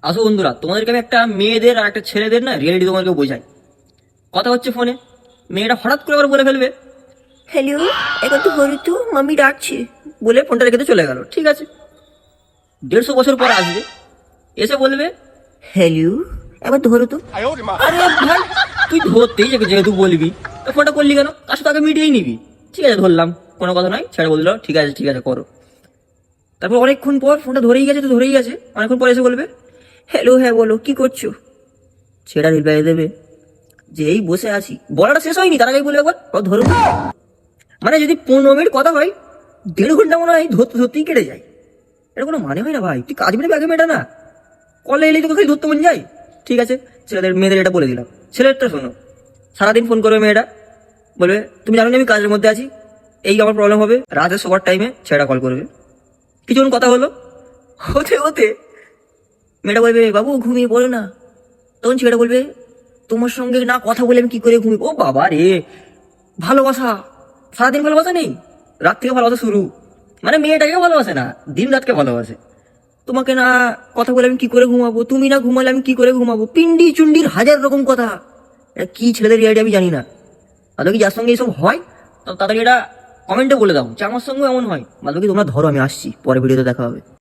আসো বন্ধুরা, তোমাদেরকে আমি একটা মেয়েদের আর একটা ছেলেদের না রিয়েলিটি তোমাদেরকে বোঝাই। কথা হচ্ছে ফোনে, মেয়েটা হঠাৎ করে আবার বলে ফেলবে, হ্যালো, এখন তো হলো তো, মাম্মি ডাকছে, বলে ফোনটা রেখে দিয়ে চলে গেল। ঠিক আছে, 150 বছর পর আসবে, এসে বলবে, হ্যালো, এবার ধরো তো। আরে ভাই, তুই ধরতেই যেহেতু বলবি, তো ফোনটা করলি কেন? তার সাথে আগে মিটিয়েই নিবি। ঠিক আছে, ধরলাম, কোনো কথা নয়, ছেড়ে বললো ঠিক আছে ঠিক আছে করো। তারপর অনেকক্ষণ পর ফোনটা ধরেই গেছে, তো ধরেই গেছে, অনেকক্ষণ পর এসে বলবে, হ্যালো, হ্যাঁ বলো, কি করছো? ছেড়া রিপ্লাই দেবে যে এই বসে আছি, বলাটা শেষ হয়নি তার আগেই বলে একবার ও ধরো। মানে যদি 15 মিনিট কথা হয়, 1.5 ঘন্টা মনে হয় ধরতে ধরতেই কেটে যায়। এটা কোনো মানে হয় না ভাই, তুই কাজ মেটাবি আগে মেটা না, কলে এলেই তোকে খালি ধরতে মন যায়। ঠিক আছে, ছেলেদের মেয়েদের এটা বলে দিলাম। ছেলেরটা শোনো, সারাদিন ফোন করবে মেয়েটা, বলবে তুমি জানো না আমি কাজের মধ্যে আছি, এই আমার প্রবলেম হবে। রাতে শোবার টাইমে ছেলেটা কল করবে, কিছুক্ষণ কথা হলো, হতে হতে মেয়েটা বলবে বাবু ঘুমিয়ে পড়ো না। তখন ছেলেটা বলবে তোমার সঙ্গে না কথা বলে আমি কি করে ঘুমিয়ে, ও বাবা রে, ভালোবাসা, সারাদিন ভালোবাসা নেই, রাত থেকে ভালোবাসা শুরু। মানে মেয়েটাকে ভালোবাসে না, দিন রাতকে ভালোবাসে। তোমাকে না কথা বলে আমি কি করে ঘুমাবো, তুমি না ঘুমালে আমি কি করে ঘুমাবো, পিন্ডি চুন্ডির হাজার রকম কথা। এটা কি ছেলেদের রিয়ালিটি আমি জানি না। কি যার সঙ্গে এইসব হয়, তো তাড়াতাড়ি এটা কমেন্টে বলে দাও যে আমার সঙ্গে এমন হয়। বাদ বাকি তোমরা ধরো, আমি আসছি, পরে ভিডিওতে দেখা হবে।